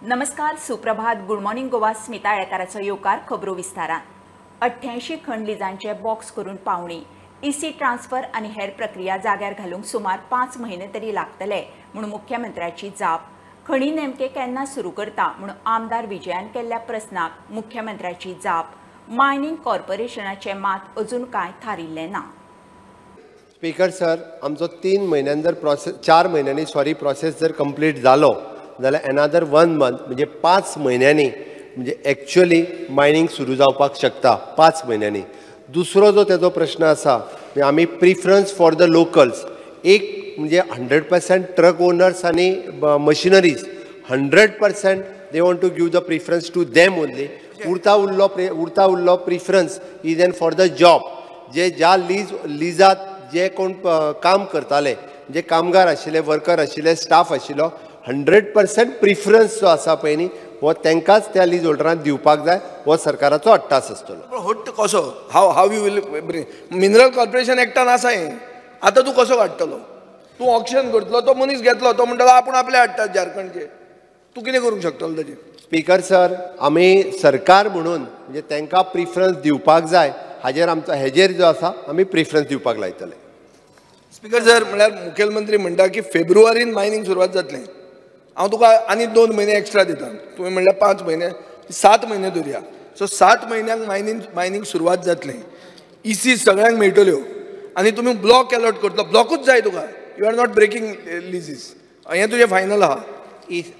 नमस्कार, सुप्रभात, good morning Goa. Smita येळकाराचो येवकार खबरो विस्तारान. 88 खंड लिजांचे बॉक्स करून पावणी. ईसी ट्रान्सफर आनी हेर प्रक्रिया जाग्यार घालूंक सुमार 5 म्हयने तरी लागतले म्हणून मुख्यमंत्र्याची जाप. खणी नेमके केन्ना सुरू करता म्हणून आमदार विजयान केल्ल्या प्रस्नाक मुख्यमंत्र्याची जाप. मायनिंग कॉर्पोरेशनाचे मात अजून कांय थारिल्ले ना. स्पीकर सर, आमचो 3 म्हयन्यान जर 4 म्हयन्यांनी प्रोसेस जर कंप्लीट जालो जाल्यार एनादर 1 मंथ म्हणजे 5 म्हयन्यांनी म्हणजे एक्चुअली मायनिंग सुरू जावपाक शकता 5 म्हयन्यांनी. दुसरो जो तेजो प्रश्न आसा म्हणजे आमी प्रिफरन्स फॉर द लोकल्स एक म्हणजे 100% ट्रक ओनर्स आनी machineries 100% they want to give the preference to them only. उरता उरलो preference is an for the job. जे ज्या लिजात जे कोण काम करताले जे कामगार आशिल्ले, वर्कर आशिल्ले, स्टाफ आशिल्लो 100% प्रिफरन्स जो आसा पळय न्ही हो तांकांच त्या लीज होल्डरांक दिवपाक जाय. हो सरकाराचो अट्टास आसतलो. हट्ट कसो how you will mineral corporation एक्टान आसा हें. आतां तूं कसो काडटलो? तूं ऑक्शन करतलो, तो मनीस घेतलो, तो म्हणटलो आपूण आपले हाडटात झारखंडचे. तूं कितें करूंक शकतलो ताजें? स्पीकर सर, आमी सरकार म्हणून म्हणजे तांकां प्रिफरन्स दिवपाक जाय हेजेर जो आसा आमी प्रिफरन्स दिवपाक लायतले. स्पीकर सर, म्हळ्यार मुखेलमंत्री म्हणटा की फेब्रुवारीन मायनिंग सुरवात जातलें. हांव तुका आनी 2 म्हयने एक्स्ट्रा दिता. तुवें म्हणल्यार 5 म्हयने, 7 म्हयने धरया. सो 7 म्हयन्यांक मायनिंग सुरवात जातलें. ईसी सगळ्यांक मेळटल्यो आनी तुमी ब्लॉक अलॉट करतलो. ब्लॉकूच जाय तुका. You are not breaking leases. हें तुजें फायनल आहा.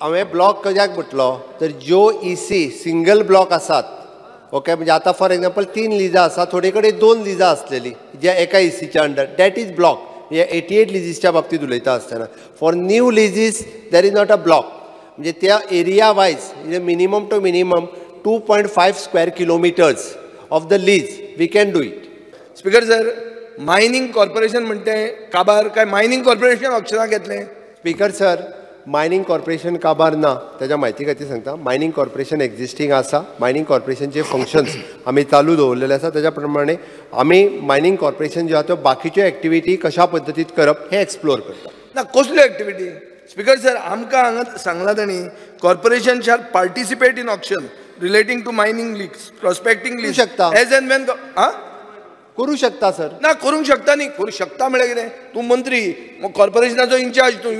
हांवें ब्लॉक कशाक म्हटलो तर ज्यो ईसी सिंगल ब्लॉक आसात, ओके, म्हणजे आतां फॉर एग्जाम्पल 3 लिजां आसा, थोडे कडेन 2 लिजां आसलेलीं ज्या एका ईसीच्या अंडर, दॅट इज ब्लॉक. हे 88 लिजीसच्या बाबतीत उलयता आसतना for new leases there is not a block. म्हणजे त्या area wise minimum two minimum 2.5 square kilometres of the lease we can do it. Speaker sir, mining corporation म्हणटे काबार काय मायनिंग कॉर्पोरेशन ऑक्शनाक घेतलें? स्पीकर सर, मायनिंग कॉर्पोरेशन काबार ना. त्याच्या म्हायती खातीर सांगता, मायनिंग कॉर्पोरेशन एक्झिस्टींग आसा. मायनिंग कॉर्पोरेशनचे फंक्शन्स आमी चालू दवरलेले आसा. त्याच्या प्रमाणे आमी मायनिंग कॉर्पोरेशन जो आसा तो बाकीच्यो एक्टिविटी कशा पद्दतीत करप हे एक्सप्लोर करता. ना कसल्यो एक्टिविटी? स्पीकर सर, आमकां हांगा सांगला तांणी corporation shall participate in auction relating to mining leases, prospecting lease शकता. एज एंड वेन करूं शकता सर. ना करूंक शकता न्ही. करूं शकता म्हळ्यार कितें? तूं मंत्री, कॉर्पोरेशनाचो इंचार्ज तूं.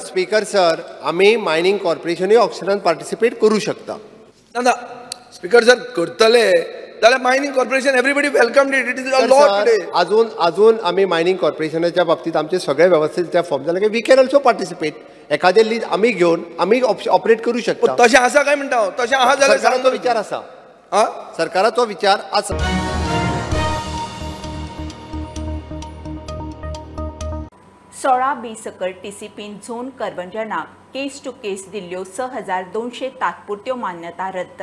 स्पीकर सर, आमी मायनिंग कॉर्पोरेशनूय ऑक्शनान पार्टिसिपेट करूं शकता. ना स्पीकर सर, करतले जाल्यार mining corporation everybody welcome it. It is a law today. अजून आमी मायनिंग कॉर्पोरेशनाच्या बाबतीत आमचे सगळे व्यवस्थित फॉर्म जाले की वी कॅन ऑल्सो पार्टिसिपेट. एखादे लीज आमी घेवन आमी ऑपरेट करूं शकता. तशें आसा काय म्हणटा? तशें आहा जाल्यार सरकाराचो विचार आसा. सरकाराचो विचार आसा. 16B सकट टीसीपीन झोन करवंजनाक केस टू केस दिल्ल्यो 6200 तात्पुरत्यो मान्यता रद्द.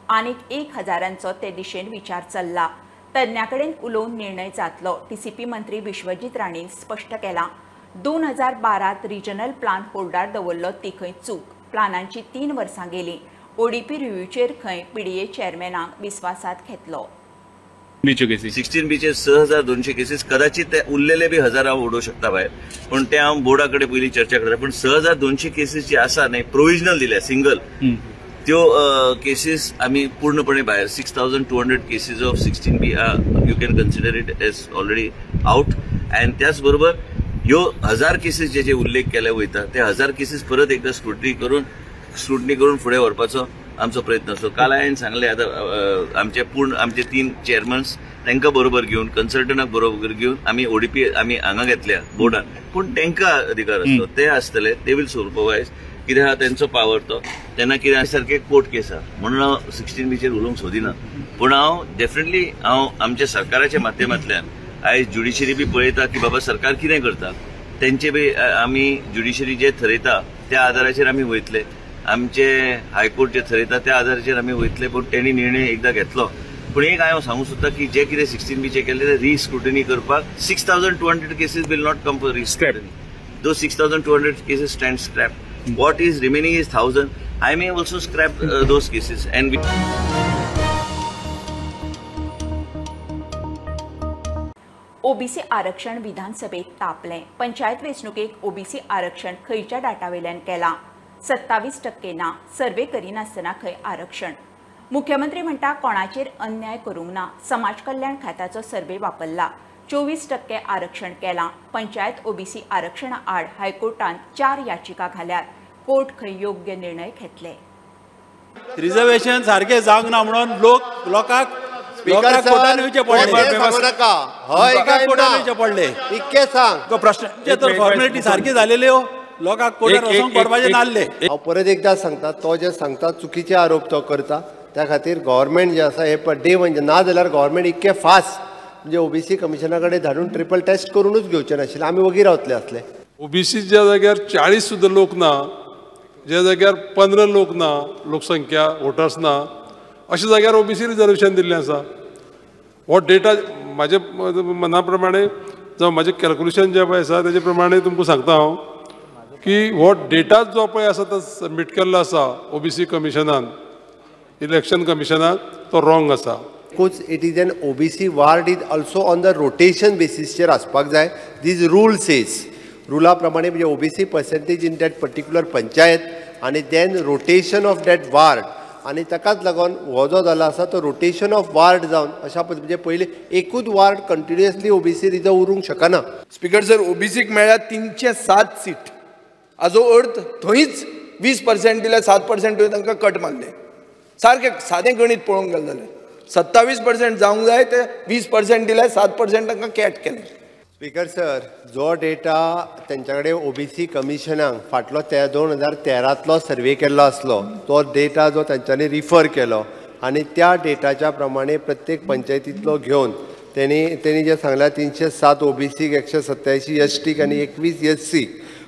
आनीक 1000 ते दिशेन विचार चल्ला. तज्ञाकडेन उलोवन निर्णय जातलो. टीसीपी मंत्री विश्वजीत राणेन स्पश्ट केला. 2012 रिजनल प्लान होल्डार दवरलो ती खंय चूक. प्लानांची 3 वर्सां गेली. ओडीपी रिव्ह्यूचेर खंय पीडीए चेअरमॅनाक विस्वासात घेतलो. 16Bचे 6200 केसीस कदाचित ते उरलेले बी 1000 हांव उडोवंक शकता भायर, पण ते हांव बोर्डा कडेन पयलीं चर्चा करता. पण 6200 केसीस जे आसा न्ही प्रोविजनल दिल्या सिंगल, त्यो केसीस आमी पूर्णपणे भायर 6200 cases of 16B you can consider it as already out. And त्याच बरोबर ह्यो 1000 केसीस जे उल्लेख केले वयता ते 1000 केसीस परत एकदा स्क्रुटनी करून फुडें व्हरपाचो आमचो प्रयत्न असो. काल हांवें सांगले आतां आमचे 3 चेअरमन्स तांकां बरोबर घेवन कन्सल्टंटाक बरोबर घेवन आमी ओडीपी आमी हांगा घेतल्या बोर्डान. पूण तांकां अधिकार आसलो, ते आसतले, ते विल सुपरवायज कितें आहा तेंचो पावर तो. तेन्ना कितें सारकें कोर्ट केस आहा म्हणून हांव 16Bचेर उलोवंक सोदिना. पूण हांव डेफिनेटली आमच्या सरकाराच्या माध्यमांतल्यान आयज ज्युडिशरी बी पळयता की बाबा सरकार कितें करता. तेंचे बी आमी ज्युडिशरी जे थरयता त्या आदाराचेर आमी वयतले. आमचे हायकोर्ट जे थरयता त्या आदाराचेर आमी वयतले. पूण तेणी निर्णय एकदा घेतलो. पूण एक हांव सांगूंक सोदता की जे कितें 16Bचे केले ते रिस्क्रुटनी करपाक 6200 cases will not come for rescrutiny. Though 6200 cases stand scrap. What is remaining is 1000. I may also scrap those cases. And OBC आरक्षण विधानसभेत तापलें. पंचायत वेंचणुकेक ओबीसी आरक्षण खंयच्या डाटावेल्यान केलां? 27% ना सर्वे करिनासतना खंय आरक्षण. मुख्यमंत्री म्हणटा कोणाचेर अन्याय करूंक ना. समाज कल्याण खात्याचो सर्वे वापरला. 24% आरक्षण केलां. पंचायत ओबीसी आरक्षणा आड हायकोर्टान 4 याचिका घाल्यात. कोर्ट खंय योग्य निर्णय घेतले. रिझर्वेशन सारखे जावंक ना म्हणून लोकांक स्पीकर कोर्टान येवचे पडले. इतके सांग तो प्रश्नाचे तर फॉर्मॅलिटी सारखी झालेली हो. लोकांक कोर्टान वचूंक पडपाचे नासले. हांव परत एकदा सांगता, तो जे सांगता चुकीचे आरोप तो करता. त्या खातीर गव्हर्नमेंट जे आसा हे डे म्हणजे ना जाल्यार गव्हर्नमेंट इतके फास्ट म्हणजे ओबीसी कमिशना कडेन धाडून ट्रिपल टेस्ट करूनच घेवचे नाशिल्ले. आमी वगीर रावतले आसले. ओबीसी ज्या जाग्यार 40 सुद्धा लोक ना, ज्या जाग्यार 15 लोक ना, लोकसंख्या वोटर्स ना, अशा जाग्यार ओबीसी रिजर्वेशन दिल्लें आसा. हो डेटा म्हाजे मना प्रमाणे जावं म्हाजें कॅल्क्युलेशन जें पळय आसा तेजे प्रमाणे तुमकां सांगता हांव की हो डेटा जो पळय आसा तो सबमीट केल्लो आसा ओबीसी कमिशनान, इलेक्शन कमिशनाक, तो रॉंग आसा. It is an OBC ward is also on the rotation बेसिसचेर आसपाक जाय. दीज रूल सेज रुला प्रमाणे म्हणजे OBC percentage in that particular panchayat आनी then rotation of that ward. आनी ताकाच लागून हो जो जालो आसा तो रोटेशन ऑफ वार्ड जावन अशा पद्दतीन म्हणजे पयलीं एकूच वार्ड कंटिन्युअसली ओबीसी रिजर्व उरूंक शकना. स्पीकर सर, ओबीसीक मेळ्ळ्या 307 सीट. हाजो अर्थ थंयच 20% दिल्यार 7% तांकां कट मारले. सारकें सादें गणीत पळोवंक गेलें जाल्यार 27% जावंक जाय ते 20% दिल्यार 7% तांकां कॅट केलें. स्पीकर सर, जो डेटा तेंच्या कडेन ओबीसी कमिशनाक फाटलो 2013तलो सर्वे केल्लो आसलो, तो डेटा जो तांच्यांनी रिफर केलो आनी त्या डेटाच्या प्रमाणे प्रत्येक पंचायतींतलो घेवन तेणी जे सांगलां 307 ओबीसीक 187 एसटीक आनी 21 एससी.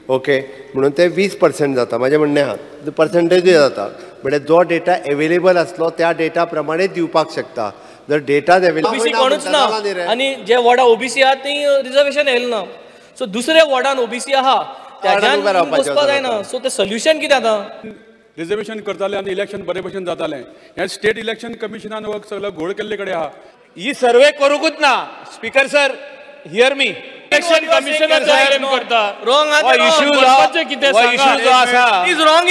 ओके, म्हणून ते 20% जाता. माझे म्हणणें आहा पर्संटेजूय जाता. म्हणजे जो डेटा अवेलेबल आसलो त्या डेटा प्रमाणे दिवपाक शकता. जर डेटा ओबीसी कोणूच ना आणि जे वॉर्डा ओबीसी आहा थंय रिजर्वेशन येयलें ना. सो दुसऱ्या वॉर्डान ओबीसी आहा त्याच्यान बसपाक जायना. सो ते सोल्युशन कितें आतां? रिजर्वेशन करताले आनी इलेक्शन बरे भशेन जातालें. हे स्टेट इलेक्शन कमिशनान हो सगळो घोळ केल्ले कडेन आहा. ही सर्वे करूंकूच ना. Speaker sir, hear me. Election commissioner करता रॉंग इश्यू जो आसा इज रॉंग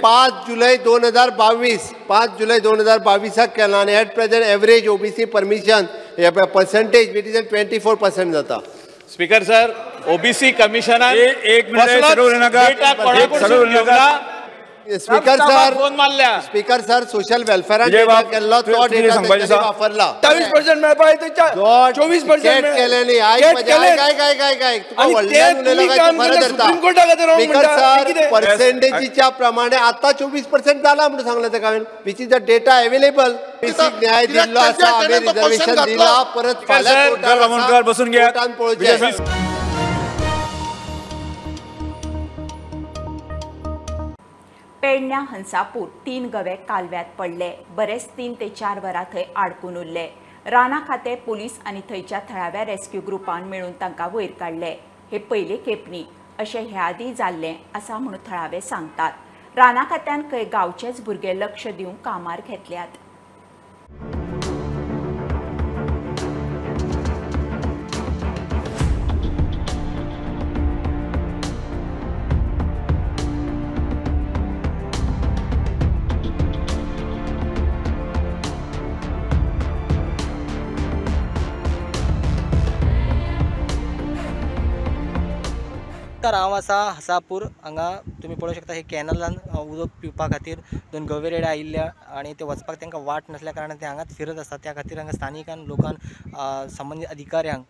5 जुलै 2022 केला आनी at present average OBC permission percentage it is 24% जाता. स्पीकर सर, ओबीसी कमिशनान एक स्पीकर सर सोशल वेलफेअरान केल्लो तो डेटा वापरला. 27% मेळपाक जाय, 24% केले न्ही. काय तुका व्हडल्यान उलयलो काय तूं खरें धरता. स्पीकर सर, पर्सेंटेजीच्या प्रमाणे आता 24% जाला म्हणून सांगलें ताका हांवें. Which is the data available. बेसीक न्याय दिल्लो आसा, आमी रिजर्वेशन दिला. परत फाल्यां कोर्टान पळोवचें. पेडण्यां हंसापूर 3 गवे कालव्यात पडले. बरेच 3 ते 4 वरां थंय आडकून उरले. राना खातें, पुलीस आनी थंयच्या थळाव्या रेस्क्यू ग्रुपान मेळून तांकां वयर काडले. हे पयले खेप न्ही, अशें हे आदीं जाल्लें आसा म्हणून थळावे सांगतात. राना खात्यान खंय गांवचेच भुरगे लक्ष दिवन कामार घेतल्यात. हांव आसा हसापूर हांगा तुमी पळोवंक शकता. हे कॅनलान उदक पिवपा खातीर 2 गवे रेडे आयिल्ल्या आनी ते वचपाक तांकां वाट नासल्या कारणान ते हांगाच फिरत आसतात. त्या खातीर हांगा स्थानिकान लोकान संबंदीत अधिकाऱ्यांक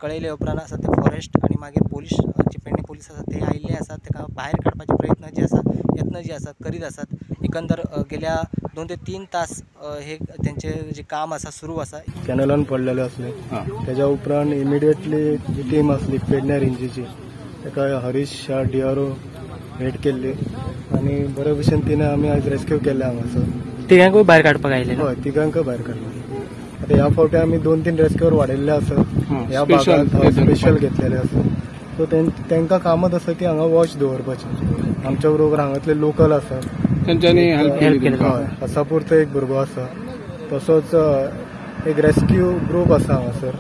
कळयले उपरांत आसा ते फॉरेस्ट आनी मागीर पुलीस जे पेडणे पुलीस आसात ते आयिल्ले आसात. ताका भायर काडपाचे प्रयत्न जे आसात, यत्न जे आसात करीत आसात. एकंदर गेल्या 2 ते 3 तास हे तेंचे जे काम आसा सुरू आसा. कॅनलान पडलेले असले त्याच्या उपरांत इमिडिएटली टीम आसली पेडण्यां रेंजीची. ताका हरीश शाह DRO भेट केल्ली आनी बरे भशेन तिणें आमी आयज रेस्क्यू केले हांगासर. तिगांकूय भायर काडपाक आयले? हय, तिगांक भायर काडले. आतां ह्या फावटी आमी 2-3 रेस्क्यूअर वाडयल्ले आसात. ह्या भागांत स्पेशल घेतलेले आसा. सो तांकां कामच आसा की हांगा वॉच दवरपाचें. आमच्या बरोबर हांगातले लोकल आसात, तेंच्यांनी हेल्प केली. हय, हसापूरचो एक भुरगो आसा, तसोच एक रेस्क्यू ग्रूप आसा हांगासर.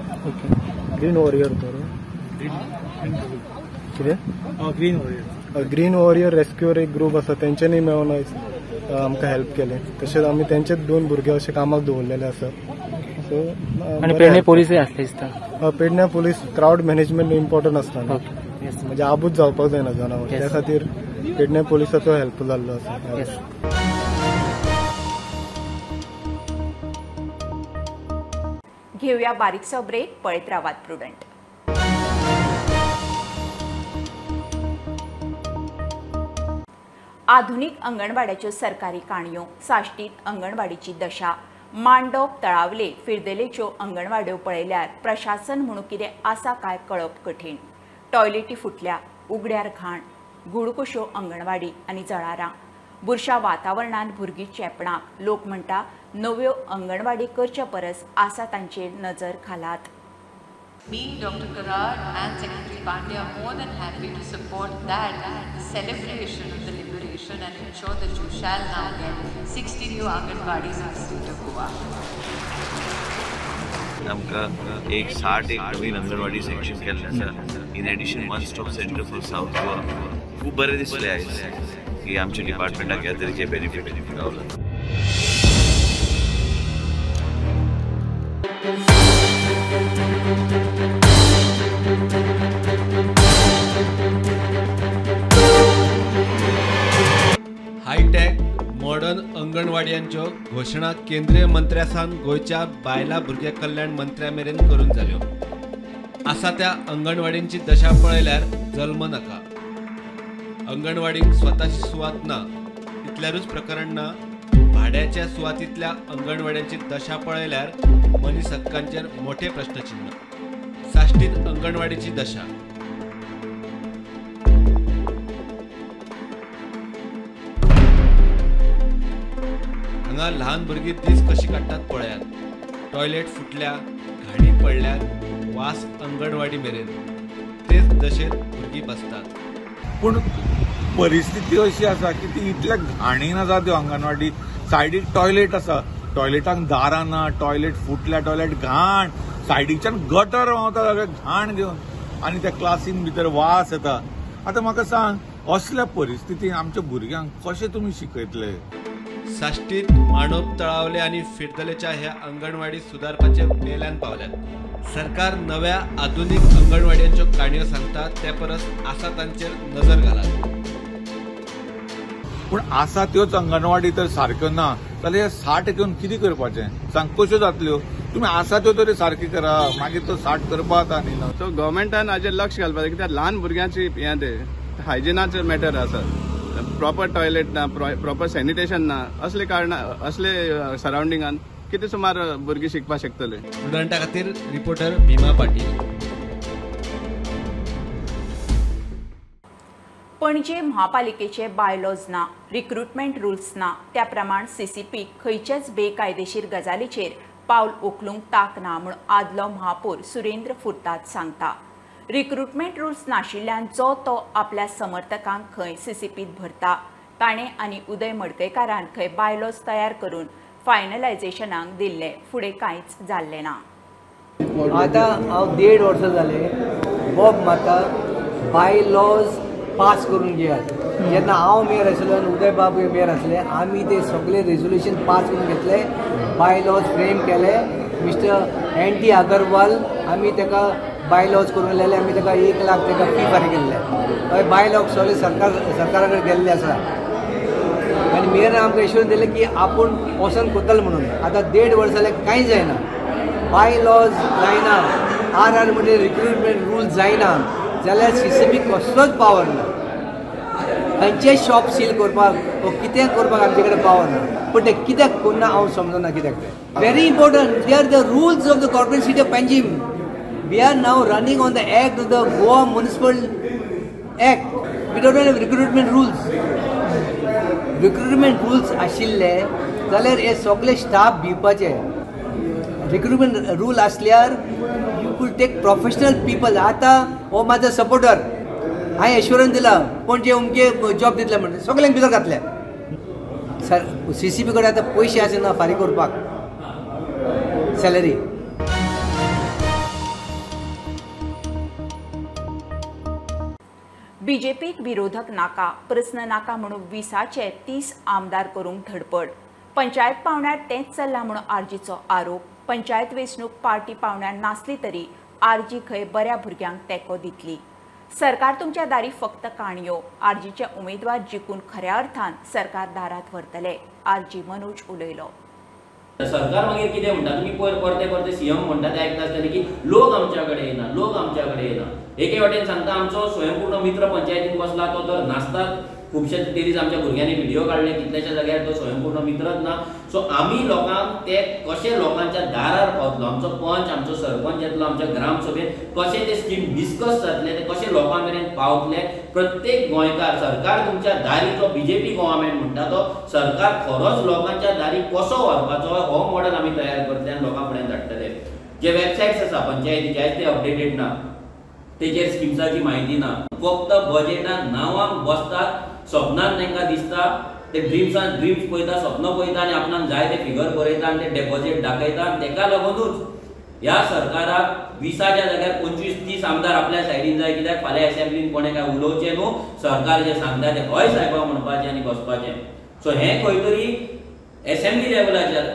ग्रीन वॉरियर कितें ग्रीन वॉरियर रेस्क्यूअर एक ग्रुप आसा तेंच्यांनी मेळून आमकां हेल्प केलें. तशेंच आमी तेंचेच 2 भुरगे अशे कामाक दवरलेले आसा. सो आणि पेडणे पोलीसय आसले दिसता. पेडण्या पोलीस क्राउड मॅनेजमेंट इम्पॉर्टंट आसता म्हणजे आबूज जावपाक जायना जनावर. त्या खातीर पेडण्या पोलिसाचो हेल्प जाल्लो आसा. घेऊया बारीकसो ब्रेक. पळयत रावात प्रुडंट. आधुनिक अंगणवाड्याच्यो सरकारी काणयो, साश्टीत अंगणवाडीची दशा, मांडोप, तळावले, फिरदेलेच्यो अंगणवाड्यो पळयल्यार प्रशासन म्हणून कितें आसा काय कळप कठीण. टॉयलेटी फुटल्या, उगड्यार घाण, गुडकुश्यो अंगणवाडी आनी जळारां. बुरशा वातावरणात भुरगीं चेपणाक. लोक म्हणटा नव्यो अंगणवाडी करचे परस आसा तांचेर नजर घालात. Me, Dr. Karar and Secretary Pandya are more than happy to support that celebration of the liberation and ensure that you shall now get 60 new Anganwadis in the state of Goa. आमकां 60 नवीन anganwadi section केल्ले आसा. In addition 1 stop center for south Goa. खूब बरें दिसलें आयज की आमच्या डिपार्टमेंटाक ह्या तरेचे बेनिफीट गावला. हायटॅक मॉडर्न अंगणवाडयांच्यो घोशणा केंद्रीय मंत्र्यासान गोंयच्या बायलां भुरगे कल्याण मंत्र्या मेरेन करून जाल्यो. आसा त्या अंगणवाडींची दशा पळयल्यार जल्म नाका. अंगणवाडीक स्वताची सुवात ना इतल्यारूच प्रकरण ना. भाड्याच्या सुवातींतल्या अंगणवाड्यांची दशा पळयल्यार मनीस हक्कांचेर मोठे प्रश्नचिन्ह. साश्टीत अंगणवाडीची दशा. हांगा ल्हान भुरगीं दीस कशी काडटात पळयात. टॉयलेट फुटल्या, घाणी पडल्यात, वास अंगणवाडी मेरेन. तेच दशेत भुरगीं बसतात. पूण परिस्थिती अशी आसा की ती इतल्या घाणीन आसा त्यो अंगणवाडी. सायडीक टॉयलेट आसा, टॉयलेटाक दारां ना, टॉयलेट फुटल्या, टॉयलेट घाण, सायडीच्यान गटर व्हांवता सगळें घाण घेवन आनी त्या क्लासीन भितर वास येता. आतां म्हाका सांग असल्या परिस्थितीन आमच्या भुरग्यांक कशें तुमी शिकयतले? साश्टीत, मांडोप, तळावले आनी फिरदलेच्या ह्या अंगणवाडी सुदारपाचे मेल्यान पावल्यात. सरकार नव्या आधुनीक अंगणवाडयांच्यो काणयो सांगता ते परस आसा तांचेर नजर घालात. पूण आसा त्योच अंगणवाडी तर सारक्यो ना जाल्यार 60 घेवन कितें करपाचें? सांग कश्यो जातल्यो? तुमी आसा त्यो तरी सारकी करा, मागीर तो 60 करपा जाता न्ही. सो गव्हर्मेंटान हाजेर लक्ष घालपाक जाय कित्याक ल्हान भुरग्यांची हें ते हायजिनाचो मॅटर आसा. प्रॉपर टॉयलेट ना, प्रॉपर सॅनिटेशन ना, असले कारणां असले सरावंडिंगान कितें सुमार भुरगीं शिकपाक शकतले. स्टुडंटा खातीर रिपोर्टर भीमा पाटील. पणजे महापालिकेचे बायलॉज ना, रिक्रुटमेंट रुल्स ना, त्या प्रमाण सीसीपीक खंयचेच बेकायदेशीर गजालीचेर पावल उखलूंक ताक ना म्हूण आदलो महापौर सुरेंद्र फुर्ताद सांगता. रिक्रुटमेंट रुल्स नाशिल्ल्यान जो तो आपल्या समर्थकांक खंय सीसीपीत भरता. ताणें आनी उदय मडकयकारान खंय बायलॉज तयार करून फायनलायझेशनाक दिल्ले. फुडें कांयच जाल्लें ना. आतां हांव 1.5 वर्सां जाले बॉब माता बायलॉज पास करून घेयात. जेन्ना हांव मेयर आशिल्लो आनी उदय बाबू मेयर आसले आमी ते सगळे रेजोल्युशन पास करून घेतले. बायलॉज फ्रेम केले. Mister NT. अगरवाल आमी ताका बायलॉज करून लायले. आमी ताका 1 लाख ताका फी फारीक केल्ले. हय बायलॉज सगळे सरकारा कडेन गेल्ले आसा आनी मेयरान आमकां एश्युरन्स दिलें की आपूण वचून करतलो म्हणून. आतां 1.5 वर्स जाले कांय जायना. बायलॉज जायना, आर म्हणजे रिक्रुटमेंट रूल जायना जाल्यार सीसीबी कसलोच पावर ना. खंयचेच शॉप सील करपाक वा कितें करपाक आमचे कडेन पावर ना. पूण ते कित्याक करना हांव समजना कित्याक ते. Very important they are the rules of the corporate city of Panjim. We are now running on the act of the Goa municipal act. We don't have recruitment rules. Recruitment rules आशिल्ले जाल्यार हे सगळे स्टाफ दिवपाचे. रिक्रुटमेंट रूल आसल्यार you could take professional people. आतां हो म्हाजो सपोर्टर हांवें एश्युरन्स दिला पणजे उमके जॉब दितले म्हणून सगळ्यांक भितर घातले. सर सीसीबी कडेन आतां पयशे आसना फारीक करपाक सॅलरी. बीजेपीक विरोधक नाका प्रश्न नाका म्हणून 20चे 30 आमदार करूंक धडपड. पंचायत पावण्यार तेंच चल्ला म्हणून आरजीचो आरोप. पंचायत वेंचणूक पार्टी पावण्यार नासली तरी आरजी खंय बऱ्या भुरग्यांक तेंको दितली. सरकार तुमच्या दारी फक्त काणयो. आरजीचे उमेदवार जिखून खऱ्या अर्थान सरकार दारात व्हरतले. आरजी मनोज उलयलो. सरकार मागीर कितें म्हणटा तुमी परते परते सीएम म्हणटा ते आयकता आसतले की लोक आमच्याकडे येना लोक आमच्याकडे येना. एके वाटेन सांगता आमचो स्वयंपूर्ण मित्र पंचायतीन बसला तो तर नासतात. खुबशे तेदीस आमच्या भुरग्यांनी व्हिडिओ काडले कितल्याशा जाग्यार तो स्वयंपूर्ण मित्रच ना. सो आमी लोकांक ते कशे लोकांच्या दारार पावतलो आमचो पंच आमचो सरपंच येतलो आमच्या ग्रामसभेत कशे ते स्कीम डिस्कस जातले ते कशे लोकां मेरेन पावतले. प्रत्येक गोंयकार सरकार तुमच्या दारी जो बीजेपी गव्हर्नमेंट म्हणटा तो सरकार खरोच लोकांच्या दारी कसो व्हरपाचो हो मॉडेल आमी तयार करतले आनी लोकां फुडें धाडटले. जे वेबसायट्स आसा पंचायतीचे आयज ते अपडेटेड ना तेजेर स्किम्साची म्हायती ना. फक्त बजेटान नांवांक बसतात स्वप्नान तांकां दिसता ते ड्रीम्स पळयता स्वप्न पळयता आनी आपणाक जाय ते फिगर बरयता आनी ते डेपॉझिट दाखयता. ताका लागूनच ह्या सरकाराक 20च्या जाग्यार 25-30 आमदार आपल्या सायडीन जाय. कित्याक फाल्यां असेंब्लीन कोणें काय उलोवचें न्हू. सरकार जे सांगता ते हय सायबा म्हणपाचें आनी बसपाचें. सो हें खंय तरी असेंब्ली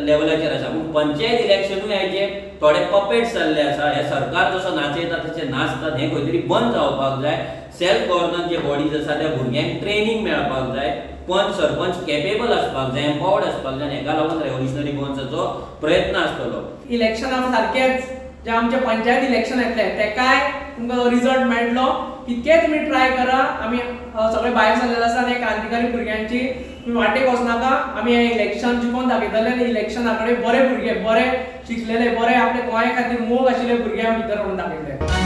लेवलाचेर आसा. पूण पंचायत इलेक्शनूय हाचे थोडे पपेट्स जाल्ले आसा. हे सरकार जसो नाचयता तशें नाचतात. हें खंय तरी बंद जावपाक जाय. सेल्फ गव्हर्नन्स जे बॉडीज आसा त्या भुरग्यांक ट्रेनिंग मेळपाक जाय. पंच सरपंच केपेबल आसपाक जाय एम्पावर्ड आसपाक जाय. हेका लागून रेव्होल्युशनरी गोवन्साचो प्रयत्न आसतलो. इलेक्शना सारकेच जे आमचे पंचायत इलेक्शन येतले तेकाय तुमकां रिजल्ट मेळटलो. कितके तुमी ट्राय करा. आमी सगळे भायर सरलेले आसा आनी क्रांतिकारी भुरग्यांची तुमी वाटेक वचनाका. आमी हें इलेक्शन जिखोवन दाखयतले आनी इलेक्शना कडेन बरे भुरगे बरे शिकलेले बरे आपले गोंया खातीर मोग आशिल्ले भुरगे आमी भितर व्हरून दाखयतले.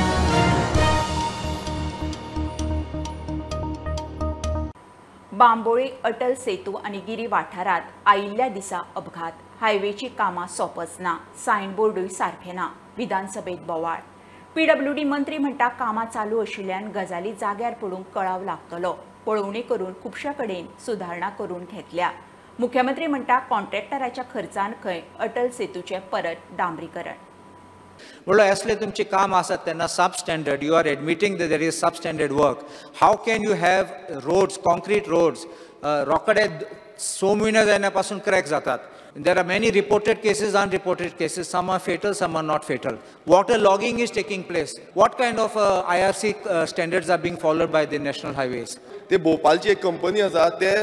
बांबोळी अटल सेतू आनी गिरी वाठारात आयिल्ल्या दिसा अपघात. हायवेची कामां सोंपच ना. सायनबोर्डूय सारखे ना. विधानसभेत बोवाळ. पीडब्ल्यूडी मंत्री म्हणटा कामां चालू आशिल्ल्यान गजाली जाग्यार पडूंक कळाव लागतलो. पळोवणी करून खुबश्या कडेन सुदारणा करून घेतल्या. मुख्यमंत्री म्हणटा कॉन्ट्रॅक्टराच्या खर्चान खंय अटल सेतूचे परत डांबरीकरण. म्हणलो असले तुमचे काम आसत तेन्ना substandard you are admitting that there is substandard work. How can you have roads, concrete roads, Rokade 6 म्हयने जायनापासून क्रॅक जातात. There are many reported cases, unreported cases. Some are fatal, some are not fatal. Water logging is taking place. What kind of IRC standards are being followed by the national highways? ते भोपाळची एक company आसा ते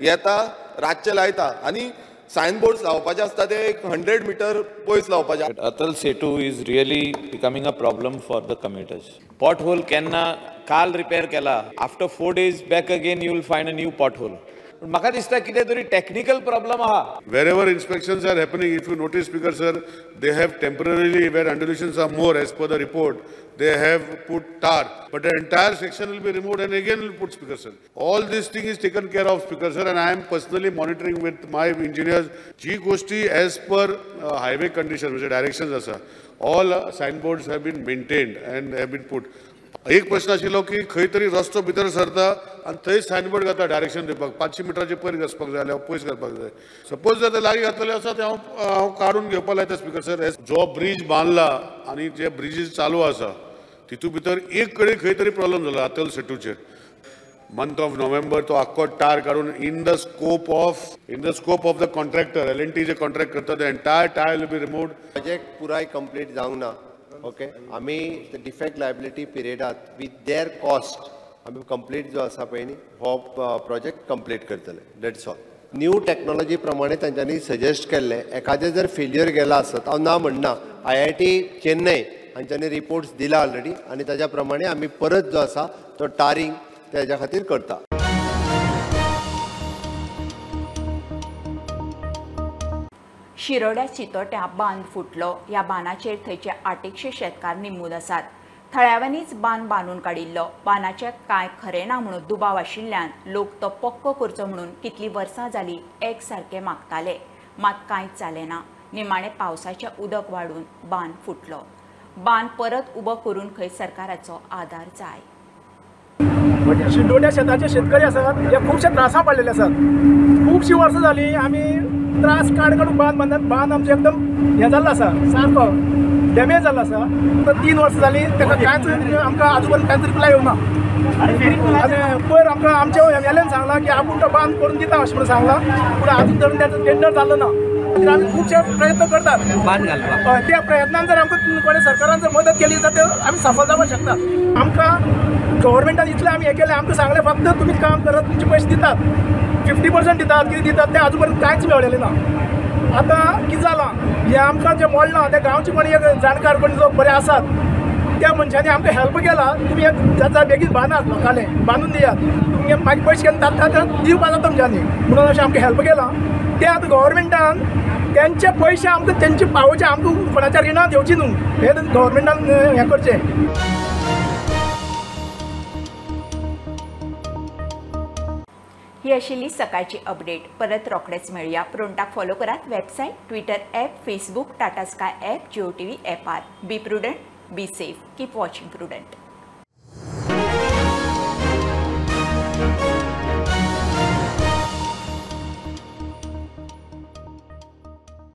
येता रातचे लायता आनी सायनबोर्ड्स लावपाचे आसता ते 100 मीटर पयस लावपाचे. Atal Setu is really becoming a problem for the commuters. Pothole केन्ना काल रिपेर केला. After 4 days back again you will find a new pothole. म्हाका दिसता कितें तरी टेक्निकल प्रॉब्लम आहा. Wherever inspections are happening, if you notice, Speaker sir, they have temporarily, where undulations are more as per the report, they have put tar, but the entire section will be removed and again will put, Speaker sir. All this thing is taken care of, Speaker sir, and I am personally monitoring with my engineers. जी गोष्टी as per highway conditions, म्हणजे directions आसा, all signboards have been maintained and have been put. एक प्रश्न आशिल्लो की खंय तरी रस्तो भितर सरता आनी थंय सायनबोर्ड घालता डायरेक्शन दिवपाक 500 मिटराचे पयर घासपाक जाय जाल्यार पयस घालपाक जाय. सपोज जर ते लागीं घातलेले आसा ते हांव काडून घेवपाक लायता स्पीकर सर. जो ब्रिज बांदला आनी जे ब्रिजीस चालू आसा तितू भितर एक कडेन खंय तरी प्रॉब्लम जालो अटल सेतूचेर. मंथ ऑफ नोव्हेंबर तो आख्खो टार काडून in the scope of the contractor L&T जे कॉन्ट्रॅक्ट करता ते entire tyre will be removed. Project पुराय कंप्लीट जावंक ना. ओके आमी डिफेक्ट लायबिलिटी पिरियडात विथ देअर कॉस्ट आमी कंप्लीट जो आसा पळय न्ही हो प्रोजेक्ट कंप्लीट करतले. That's all. न्यू टॅक्नॉलॉजी प्रमाणे तांच्यांनी सजेस्ट केल्ले एखादें जर फेल्युअर गेला आसत हांव ना म्हणना. IIT चेन्नई हांच्यांनी रिपोर्ट्स दिला ऑलरेडी आनी ताच्या प्रमाणे आमी परत जो आसा तो टारींग तेज्या खातीर करता. शिरोड्या चितोट्या बांद फुटलो. ह्या बांदाचेर थंयचे 800 शेतकार निम्मूद आसात. थळाव्यांनीच बांद बांदून काडिल्लो. बांदाचें कांय खरें ना म्हणून दुबाव आशिल्ल्यान लोक तो पक्को करचो म्हणून कितलीं वर्सां जालीं एक सारके मागताले. मात कांयच जालें ना. निमाणें पावसाचें उदक वाडून बांद फुटलो. बांद परत उबो करून खंय सरकाराचो आदार जाय. शिरोड्या शेताचे शेतकरी आसात जे खुबशे त्रासा पडलेले आसात. खुबशीं वर्सां जालीं आमी त्रास काडून बांद बांदतात. बांद आमचे एकदम हें जाल्लो आसा सारको डॅमेज जाल्लो आसा. तर 3 वर्सां जालीं ताका कांयच आमकां आजून कांयच रिप्लाय येवना. आनी पयर आमकां आमच्या एमएलएन सांगलां की आपूण तो बांद करून दिता अशें म्हणून सांगलां पूण आजून धरून त्याचो टेंडर जालो ना. आमी खुबशे प्रयत्न करतात बांद घालपाक. त्या प्रयत्नान जर आमकां कोणी सरकारान जर मदत केली जाल्यार आमी सफल जावपाक शकतात. आमकां गव्हर्मेंटान इतलें आमी हें केलें आमकां सांगलें फक्त तुमी काम करत तुमचे पयशे दितात 50% दितात कितें दितात तें आजून पर्यंत कांयच मेळलेलें ना. आतां कितें जालां हें आमकां जें मोडलां तें गांवचे कोणी एक जाणकार कोणी जो बरे आसात त्या मनशांनी आमकां हेल्प केला. तुमी एक जाता बेगीन बांदात लोकांलें बांदून दियात तुमगे मागीर पयशे केन्ना जाता दिवपा जाता तुमच्यांनी म्हणून अशें आमकां हेल्प केलां. तें आतां गव्हर्मेंटान तेंचे पयशे आमकां तेंचे पावोवचे आमकां कोणाच्या रिणांत येवची न्हू हें गव्हर्मेंटान हें करचें. ही आशिल्ली सकाळची अपडेट. परत रोखडेच मेळुया. प्रोंटाक फॉलो करात website, Twitter app, Facebook, Tata Sky app, Jio TV ॲपार. Be prudent, be safe, keep watching prudent.